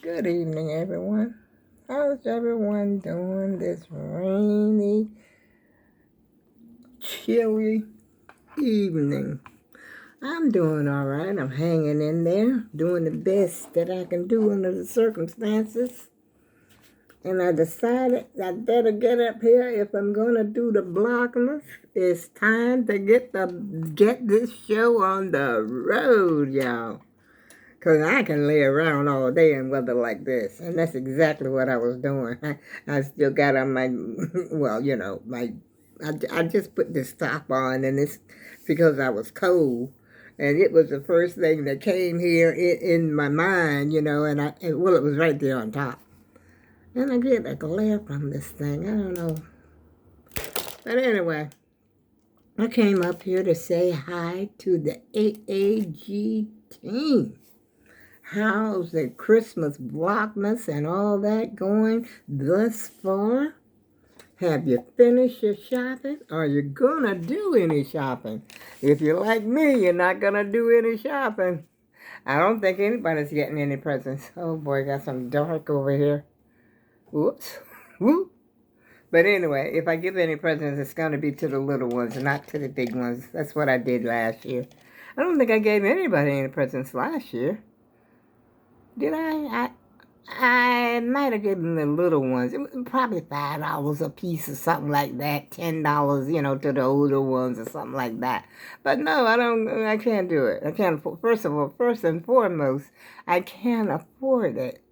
Good evening, everyone. How's everyone doing this rainy, chilly evening? I'm doing all right. I'm hanging in there, doing the best that I can do under the circumstances. And I decided I better get up here if I'm gonna do the Vlogmas. It's time to get this show on the road, y'all. Because I can lay around all day in weather like this. And that's exactly what I was doing. I still got on my, well, I just put this top on, and it's because I was cold. And it was the first thing that came here in my mind, and it was right there on top. And I get a glare from this thing. I don't know. But anyway, I came up here to say hi to the AAG team. How's the Christmas Vlogmas and all that going thus far? Have you finished your shopping? Are you gonna do any shopping? If you're like me, you're not gonna do any shopping. I don't think anybody's getting any presents. Oh boy, got some dark over here. Whoops. Whoop. But anyway, if I give any presents, it's gonna be to the little ones, not to the big ones. That's what I did last year. I don't think I gave anybody any presents last year. Did I? I might have given the little ones. It was probably $5 a piece or something like that. $10, to the older ones or something like that. But no, I can't do it. I can't afford, first and foremost, I can't afford it.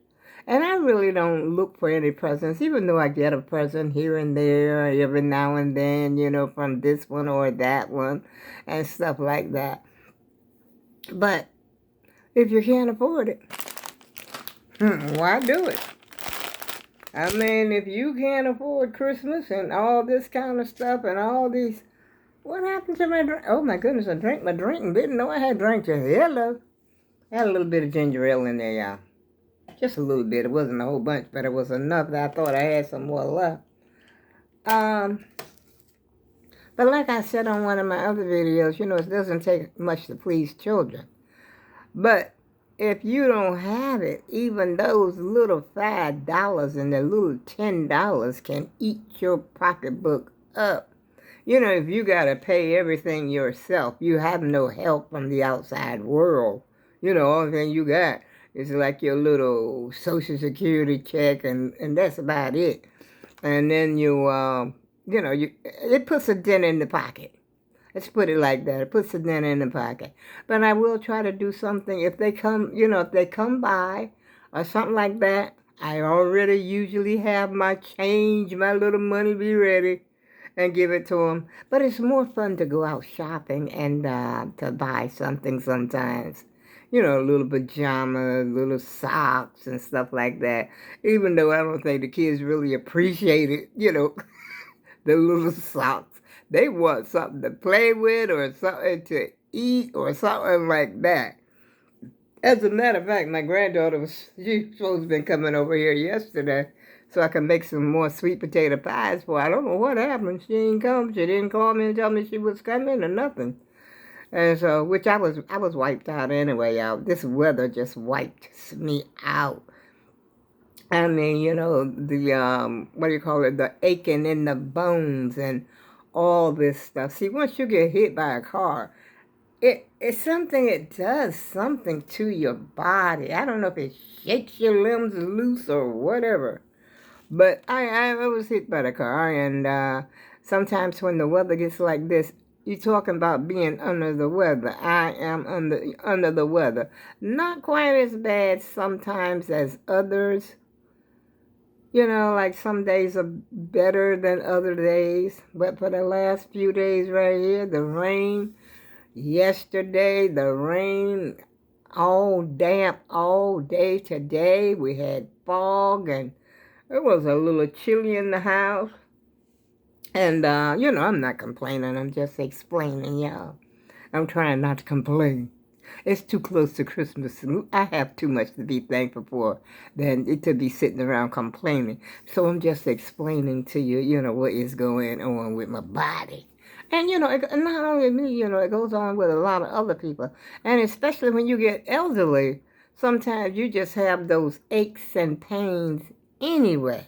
And I really don't look for any presents, even though I get a present here and there, every now and then, from this one or that one and stuff like that. But if you can't afford it, why do it? I mean, if you can't afford Christmas and all this kind of stuff and all these... What happened to my drink? Oh, my goodness, I drank my drink and didn't know I had drank it. Hello. I had a little bit of ginger ale in there, y'all. Just a little bit. It wasn't a whole bunch, but it was enough that I thought I had some more left. But like I said on one of my other videos, it doesn't take much to please children. But if you don't have it, even those little $5 and the little $10 can eat your pocketbook up. If you got to pay everything yourself, you have no help from the outside world. Only thing you got is like your little Social Security check, and that's about it. And then it puts a dent in the pocket. Let's put it like that. It puts a dent in the pocket. But I will try to do something. If they come, if they come by or something like that, I already usually have my change, my little money be ready and give it to them. But it's more fun to go out shopping and to buy something sometimes. Little pajamas, little socks and stuff like that. Even though I don't think the kids really appreciate it, the little socks. They want something to play with or something to eat or something like that. As a matter of fact, my granddaughter she's supposed to be coming over here yesterday so I can make some more sweet potato pies for her. I don't know what happened. She didn't come. She didn't call me and tell me she was coming or nothing. And so, which I was wiped out anyway, y'all. This weather just wiped me out. I mean, the, what do you call it, the aching in the bones and all this stuff. See, once you get hit by a car, it's something, it does something to your body. I don't know if it shakes your limbs loose or whatever. But I was hit by the car, and sometimes when the weather gets like this, you're talking about being under the weather. I am under the weather. Not quite as bad sometimes as others. Like some days are better than other days. But for the last few days right here, the rain, yesterday, the rain, all damp all day today. We had fog, and it was a little chilly in the house. And, I'm not complaining. I'm just explaining, y'all. I'm trying not to complain. It's too close to Christmas. I have too much to be thankful for than to be sitting around complaining. So I'm just explaining to you, what is going on with my body. And, not only me, it goes on with a lot of other people. And especially when you get elderly, sometimes you just have those aches and pains anyway.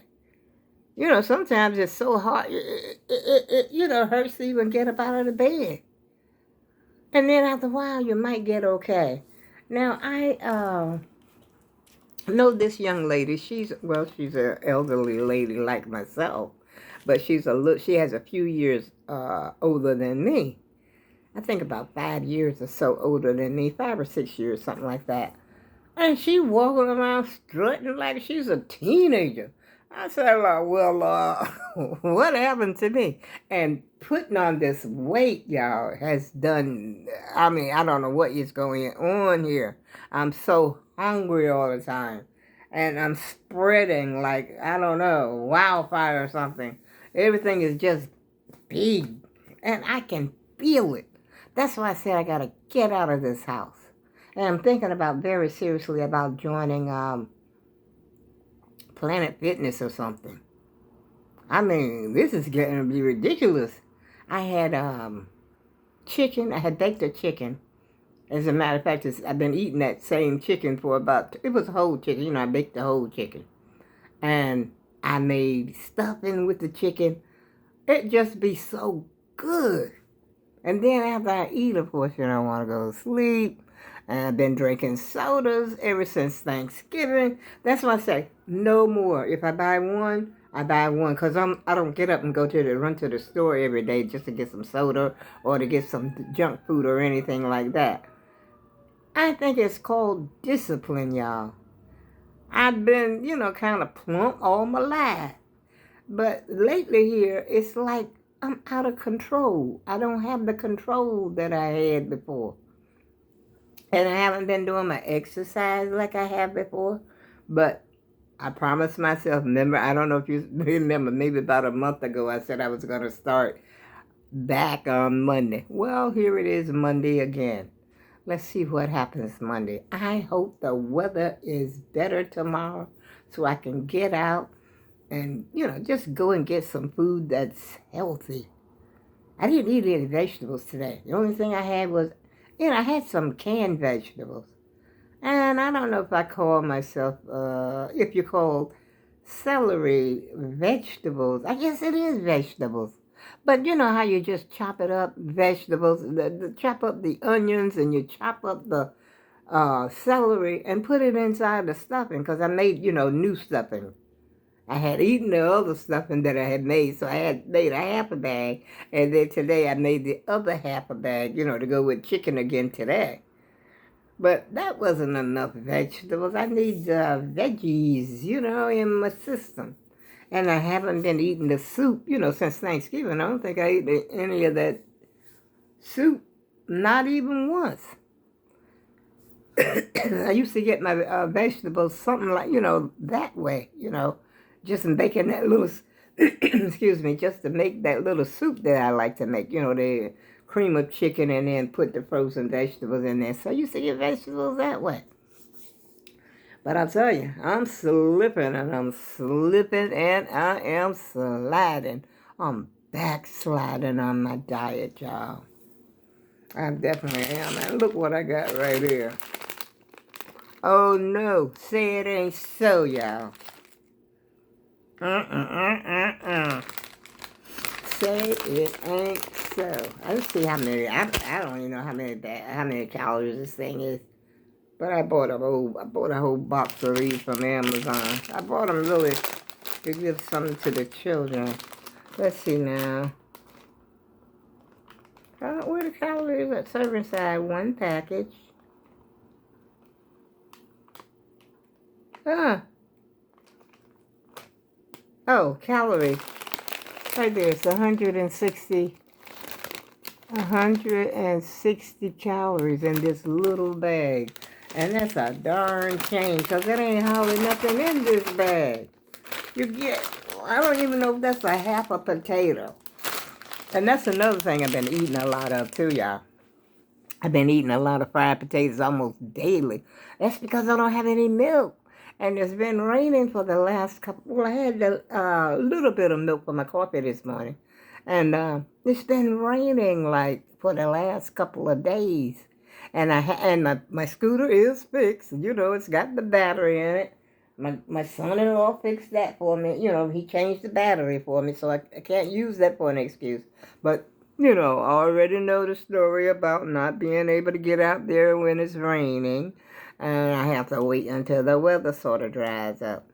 Sometimes it's so hard, it hurts to even get up out of the bed. And then after a while, you might get okay. Now, I know this young lady. She's an elderly lady like myself, but she has a few years older than me. I think about 5 years or so older than me, 5 or 6 years, something like that. And she walking around strutting like she's a teenager. I said, what happened to me? And putting on this weight, y'all, has done, I don't know what is going on here. I'm so hungry all the time. And I'm spreading like, I don't know, wildfire or something. Everything is just big. And I can feel it. That's why I said I got to get out of this house. And I'm thinking about very seriously about joining Planet Fitness or something. I mean, this is getting to be ridiculous. I had chicken. I had baked a chicken. As a matter of fact, I've been eating that same chicken for it was a whole chicken. I baked the whole chicken. And I made stuffing with the chicken. It just be so good. And then after I eat, of course, I want to go to sleep. And I've been drinking sodas ever since Thanksgiving. That's why I say, no more. If I buy one, I buy one. Because I don't get up and run to the store every day just to get some soda or to get some junk food or anything like that. I think it's called discipline, y'all. I've been, kind of plump all my life. But lately here, it's like I'm out of control. I don't have the control that I had before. And I haven't been doing my exercise like I have before. But I promised myself, remember, I don't know if you remember, maybe about a month ago, I said I was going to start back on Monday. Well, here it is Monday again. Let's see what happens Monday. I hope the weather is better tomorrow so I can get out and, just go and get some food that's healthy. I didn't eat any vegetables today. The only thing I had was, I had some canned vegetables. And I don't know if I call myself, if you call celery vegetables. I guess it is vegetables. But you know how you just chop it up, vegetables, chop up the onions and you chop up the celery and put it inside the stuffing because I made, new stuffing. I had eaten the other stuffing that I had made, so I had made a half a bag, and then today I made the other half a bag, to go with chicken again today. But that wasn't enough vegetables. I need veggies, in my system. And I haven't been eating the soup, since Thanksgiving. I don't think I ate any of that soup, not even once. I used to get my vegetables something like, that way, just making that little, excuse me, just to make that little soup that I like to make, the cream of chicken and then put the frozen vegetables in there. So I used to get vegetables that way. But I'll tell you, I'm slipping and I'm slipping and I am sliding. I'm backsliding on my diet, y'all. I definitely am. And look what I got right here. Oh no, say it ain't so, y'all. Say it ain't so. Let's see how many. I don't even know how many calories this thing is. But I bought a whole box of these from Amazon. I bought them really to give something to the children. Let's see now. Where the calories at serving size? One package. Oh, calories. Right there, it's 160 calories in this little bag. And that's a darn shame, because there ain't hardly nothing in this bag. I don't even know if that's a half a potato. And that's another thing I've been eating a lot of too, y'all. I've been eating a lot of fried potatoes almost daily. That's because I don't have any milk. And it's been raining for the last couple. Well, I had a little bit of milk for my coffee this morning. And it's been raining like for the last couple of days. And my scooter is fixed. You know, it's got the battery in it. My son-in-law fixed that for me. You know, he changed the battery for me, so I can't use that for an excuse. But, you know, I already know the story about not being able to get out there when it's raining. And I have to wait until the weather sort of dries up.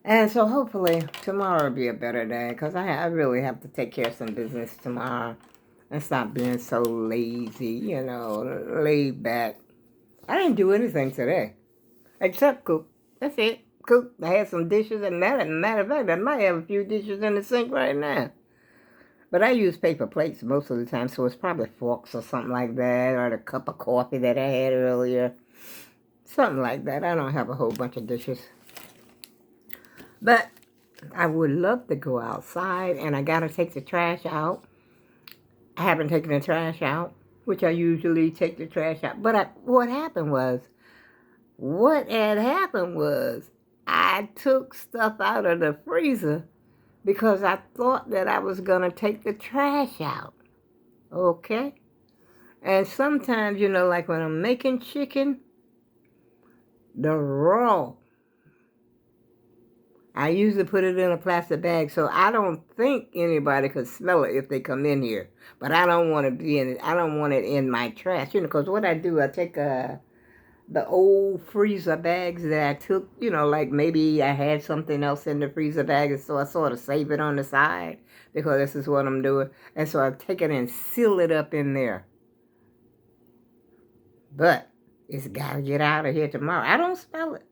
And so hopefully tomorrow will be a better day because I really have to take care of some business tomorrow and stop being so lazy, you know, laid back. I didn't do anything today except cook. That's it. Cook. I had some dishes, and matter of fact, I might have a few dishes in the sink right now. But I use paper plates most of the time, so it's probably forks or something like that, or the cup of coffee that I had earlier. Something like that. I don't have a whole bunch of dishes. But I would love to go outside, and I got to take the trash out. I haven't taken the trash out, which I usually take the trash out. But what had happened was I took stuff out of the freezer because I thought that I was going to take the trash out. Okay? And sometimes, you know, like when I'm making chicken, the raw, I usually put it in a plastic bag, so I don't think anybody could smell it if they come in here. But I don't want to be in it. I don't want it in my trash, you know, because what I do, I take the old freezer bags that I took, you know, like maybe I had something else in the freezer bag, and so I sort of save it on the side because this is what I'm doing. And so I take it and seal it up in there. But it's got to get out of here tomorrow. I don't smell it.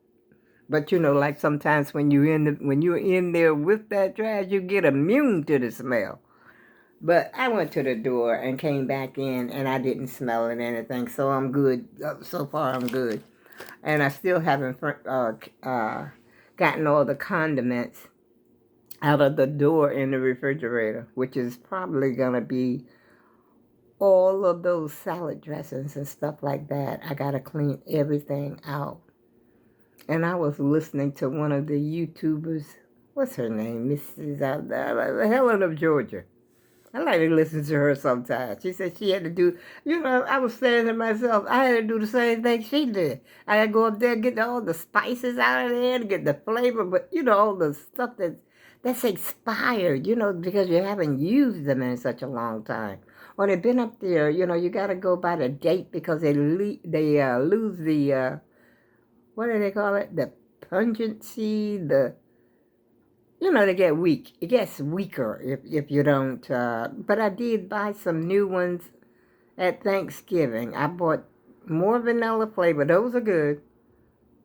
But you know, like sometimes when you're in there with that trash, you get immune to the smell. But I went to the door and came back in, and I didn't smell it or anything, so I'm good. So far, I'm good. And I still haven't gotten all the condiments out of the door in the refrigerator, which is probably gonna be all of those salad dressings and stuff like that. I gotta clean everything out. And I was listening to one of the YouTubers. What's her name? Mrs. Helen of Georgia. I like to listen to her sometimes. She said she had to do, you know, I was saying to myself, I had to do the same thing she did. I had to go up there and get all the spices out of there to get the flavor, but, you know, all the stuff that's expired, you know, because you haven't used them in such a long time. Or they've been up there, you know, you got to go by the date because they lose the, what do they call it? The pungency, you know, they get weak. It gets weaker if you don't. But I did buy some new ones at Thanksgiving. I bought more vanilla flavor. Those are good.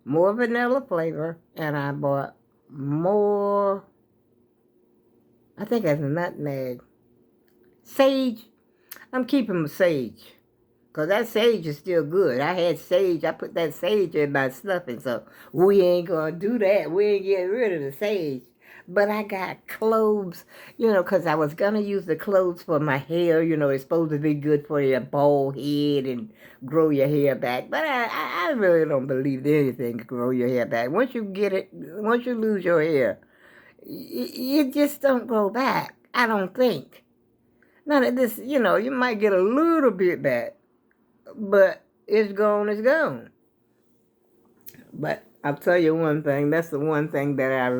More vanilla flavor. And I bought more, I think it's nutmeg. Sage. I'm keeping sage. Because that sage is still good. I had sage. I put that sage in my stuffing. So we ain't going to do that. We ain't getting rid of the sage. But I got cloves, you know, because I was going to use the cloves for my hair. You know, it's supposed to be good for your bald head and grow your hair back. But I really don't believe anything can grow your hair back. Once you lose your hair, it just don't grow back. I don't think. None of this, you know, you might get a little bit back. But it's gone. But I'll tell you one thing. That's the one thing that I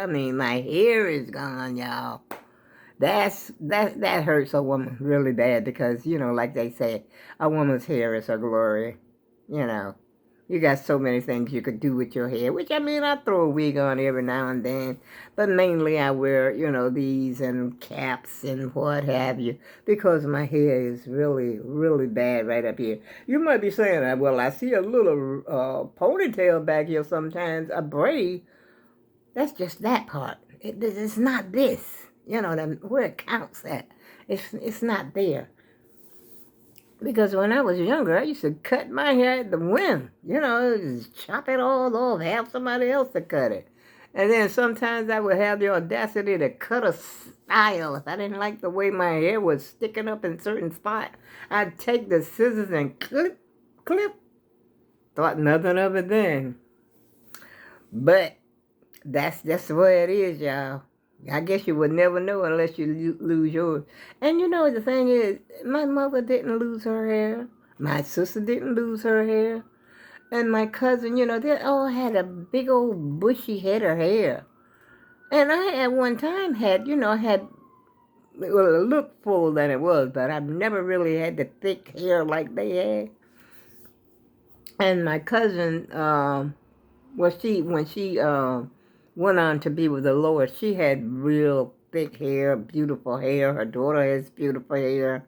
mean, my hair is gone, y'all. That hurts a woman really bad because, you know, like they say, a woman's hair is her glory. You know, you got so many things you could do with your hair, which I mean, I throw a wig on every now and then, but mainly I wear, you know, these and caps and what have you, because my hair is really, really bad right up here. You might be saying, well, I see a little ponytail back here sometimes, a braid. That's just that part. It's not this, you know, where it counts at. It's not there. Because when I was younger, I used to cut my hair at the whim. You know, just chop it all off, have somebody else to cut it. And then sometimes I would have the audacity to cut a style. If I didn't like the way my hair was sticking up in certain spots, I'd take the scissors and clip. Thought nothing of it then. But that's just the way it is, y'all. I guess you would never know unless you lose yours. And you know, the thing is, my mother didn't lose her hair. My sister didn't lose her hair. And my cousin, you know, they all had a big old bushy head of hair. And I at one time had, you know, well, it looked full than it was, but I've never really had the thick hair like they had. And my cousin, when she went on to be with the Lord, she had real thick hair, beautiful hair. Her daughter has beautiful hair.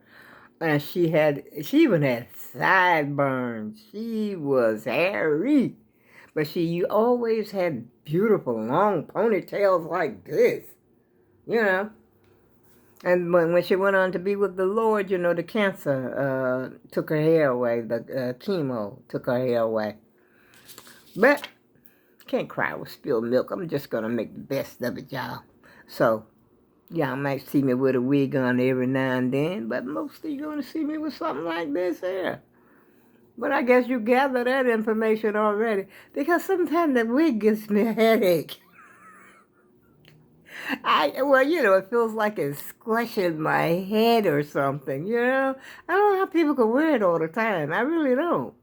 And she even had sideburns. She was hairy. But she always had beautiful long ponytails like this, you know. And when she went on to be with the Lord, you know, the cancer took her hair away. The chemo took her hair away. But can't cry with spilled milk. I'm just going to make the best of it, y'all. So, y'all might see me with a wig on every now and then, but mostly you're going to see me with something like this here. But I guess you gather that information already, because sometimes the wig gives me a headache. Well, you know, it feels like it's squashing my head or something, you know? I don't know how people can wear it all the time. I really don't.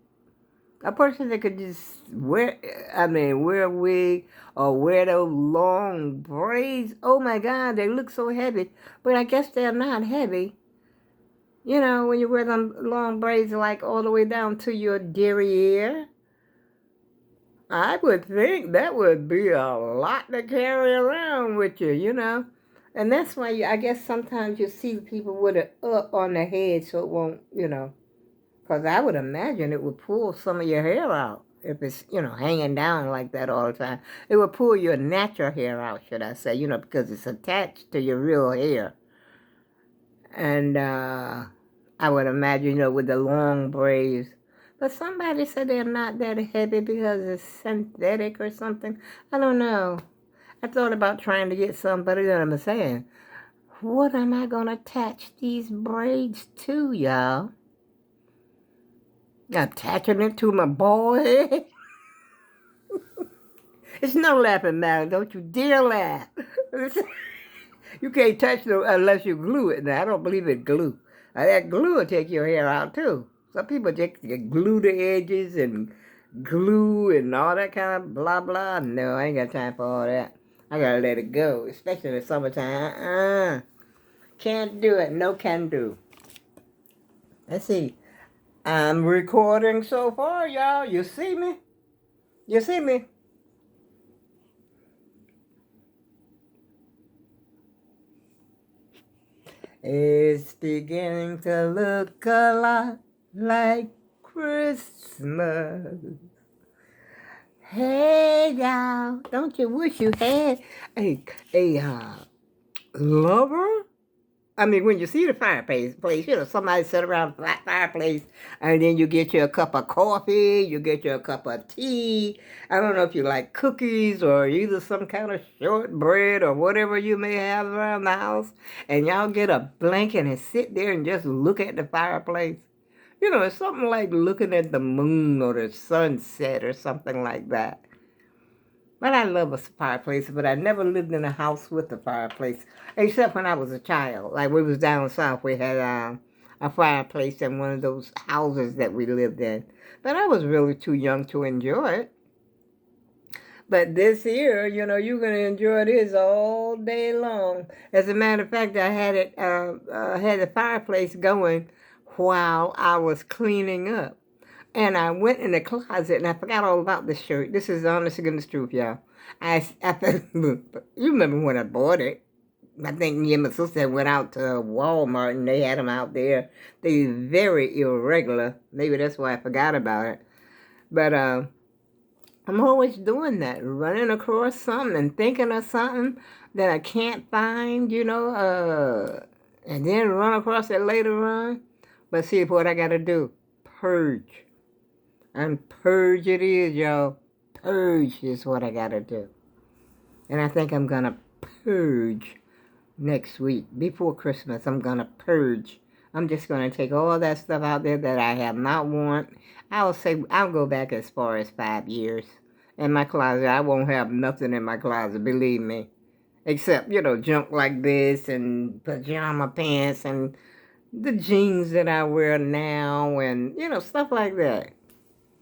A person that could just wear a wig or wear those long braids, oh my God, they look so heavy. But I guess they're not heavy. You know, when you wear them long braids like all the way down to your derriere, I would think that would be a lot to carry around with you, you know. And that's why I guess sometimes you see people with it up on their head so it won't, you know. Because I would imagine it would pull some of your hair out if it's, you know, hanging down like that all the time. It would pull your natural hair out, should I say, you know, because it's attached to your real hair. And I would imagine, you know, with the long braids. But somebody said they're not that heavy because it's synthetic or something. I don't know. I thought about trying to get some, but you know what I'm saying. What am I going to attach these braids to, y'all? Attaching it to my bald head? It's no laughing matter. Don't you dare laugh. You can't touch it unless you glue it. Now, I don't believe in glue. That glue will take your hair out, too. Some people just glue the edges and glue and all that kind of blah, blah. No, I ain't got time for all that. I gotta let it go, especially in the summertime. Can't do it. No can do. Let's see. I'm recording so far, y'all. You see me? You see me? It's beginning to look a lot like Christmas. Hey, y'all, don't you wish you had a lover? I mean, when you see the fireplace, you know, somebody sit around the fireplace, and then you get you a cup of coffee, you get you a cup of tea. I don't know if you like cookies or either some kind of shortbread or whatever you may have around the house, and y'all get a blanket and sit there and just look at the fireplace. You know, it's something like looking at the moon or the sunset or something like that. But I love a fireplace, but I never lived in a house with a fireplace, except when I was a child. Like we was down south, we had a fireplace in one of those houses that we lived in. But I was really too young to enjoy it. But this year, you know, you're going to enjoy this all day long. As a matter of fact, I had the fireplace going while I was cleaning up. And I went in the closet and I forgot all about this shirt. This is honest to goodness truth, y'all. You remember when I bought it. I think me and my sister went out to Walmart and they had them out there. They were very irregular. Maybe that's why I forgot about it. But I'm always doing that, running across something and thinking of something that I can't find, you know, and then run across it later on. But see what I got to do. Purge. And purge it is, y'all. Purge is what I gotta do. And I think I'm gonna purge next week. Before Christmas, I'm gonna purge. I'm just gonna take all that stuff out there that I have not want. I'll go back as far as 5 years. In my closet, I won't have nothing in my closet, believe me. Except, junk like this and pajama pants and the jeans that I wear now and, stuff like that.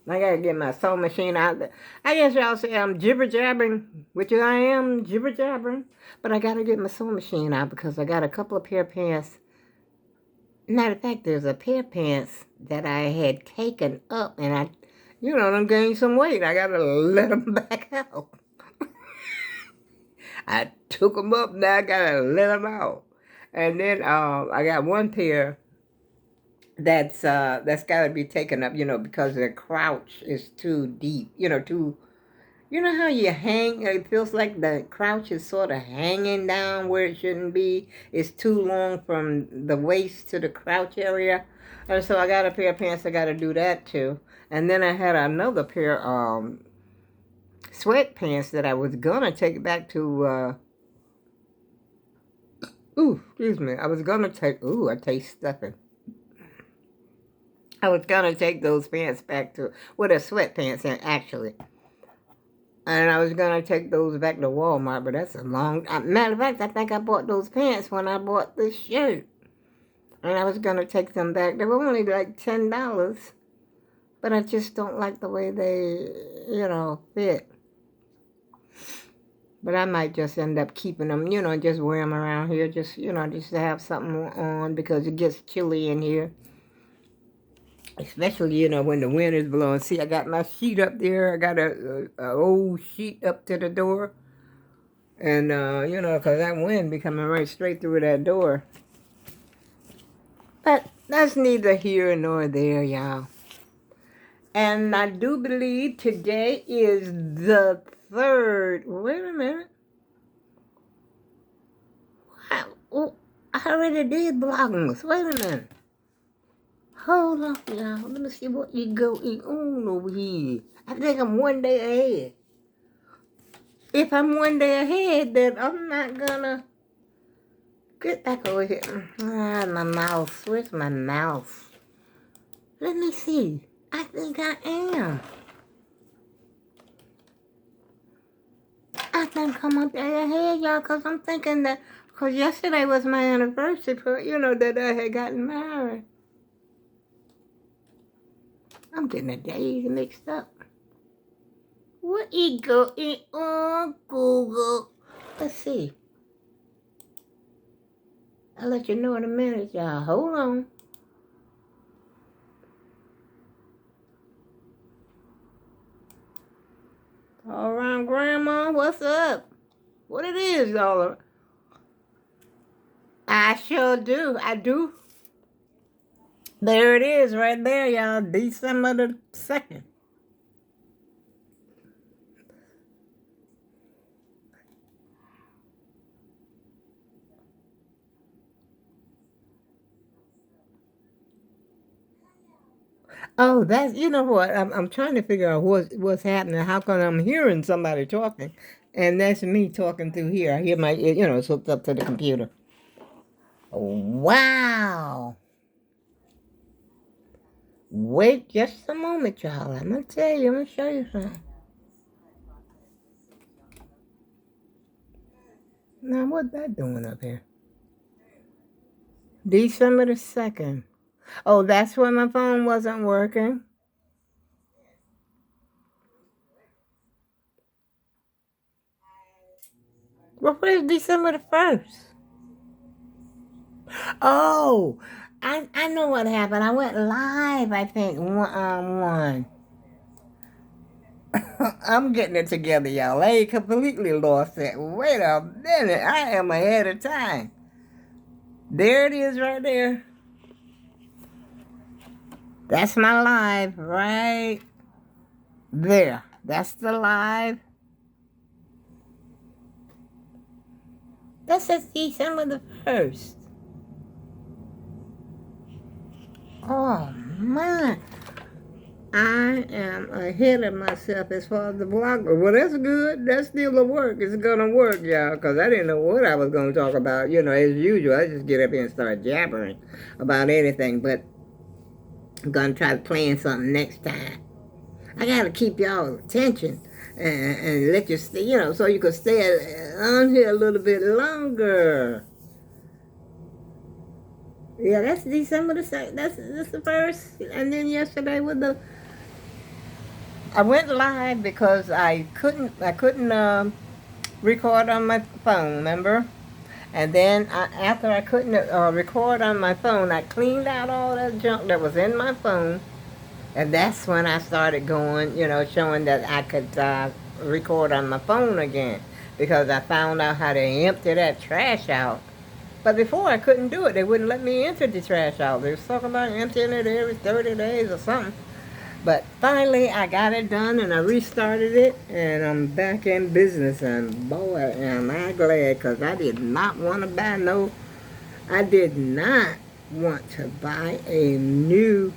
I gotta get my sewing machine out there. I guess y'all say I'm jibber jabbering, which I am jibber jabbering, but I gotta get my sewing machine out because I got a couple of pair of pants. Matter of fact, there's a pair of pants that I had taken up and I'm gaining some weight. I gotta let them back out. I took them up, now I gotta let them out. And then I got one pair that's got to be taken up, because the crouch is too deep, too. You know how you hang? It feels like the crouch is sort of hanging down where it shouldn't be. It's too long from the waist to the crouch area, and so I got a pair of pants. I got to do that too. And then I had another pair sweatpants that I was gonna take back to. Excuse me. I was gonna take. I taste stuffing. I was gonna take those pants back to, they're sweatpants actually. And I was gonna take those back to Walmart, but that's a long. Matter of fact, I think I bought those pants when I bought this shirt, and I was gonna take them back. They were only like $10, but I just don't like the way they, fit. But I might just end up keeping them, just wear them around here, just to have something on because it gets chilly in here. Especially, when the wind is blowing. See, I got my sheet up there. I got a old sheet up to the door. And, because that wind be coming right straight through that door. But that's neither here nor there, y'all. And I do believe today is the 3rd. Wait a minute. I already did Vlogmas. Wait a minute. Hold on, y'all. Let me see what you going on over here. I think I'm one day ahead. If I'm one day ahead, then I'm not gonna get back over here. My mouse. Where's my mouse? Let me see. I think I am. I think I'm up there ahead, y'all, because I'm thinking that, because yesterday was my anniversary, that I had gotten married. I'm getting the days mixed up. What is going on, Google? Let's see. I'll let you know in a minute, y'all. Hold on. All around, Grandma. What's up? What it is, y'all? I sure do. I do. There it is right there, y'all. December the 2nd. Oh, that's, you know what? I'm trying to figure out what's happening. How come I'm hearing somebody talking? And that's me talking through here. I hear my, it's hooked up to the computer. Wow. Wait just a moment, y'all. I'm going to tell you. I'm going to show you something. Now, what's that doing up here? December the 2nd. Oh, that's when my phone wasn't working. Well, what is December the 1st? Oh, I know what happened. I went live, I think, one. I'm getting it together, y'all. I ain't completely lost it. Wait a minute. I am ahead of time. There it is right there. That's my live right there. That's the live. That says December the 1st. Oh, man. I am ahead of myself as far as the blog. Well, that's good. That's still a work. It's going to work, y'all, because I didn't know what I was going to talk about. As usual, I just get up here and start jabbering about anything, but I'm going to try to plan something next time. I got to keep y'all's attention. and let you stay, you know, so you could stay on here a little bit longer. Yeah, that's December the 2nd. That's the first. And then yesterday with I went live because I couldn't record on my phone, remember? And then after I couldn't record on my phone, I cleaned out all that junk that was in my phone. And that's when I started going, you know, showing that I could record on my phone again. Because I found out how to empty that trash out. But before I couldn't do it. They wouldn't let me empty the trash out. They was talking about emptying it every 30 days or something. But finally I got it done and I restarted it and I'm back in business, and boy am I glad, because I did not want to buy I did not want to buy a new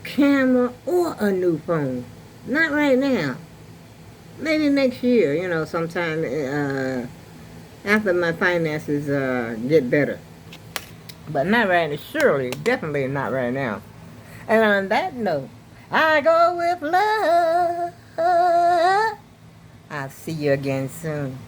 camera or a new phone. Not right now. Maybe next year, you know, sometime after my finances get better. But not right now. Surely, definitely not right now. And on that note, I go with love. I'll see you again soon.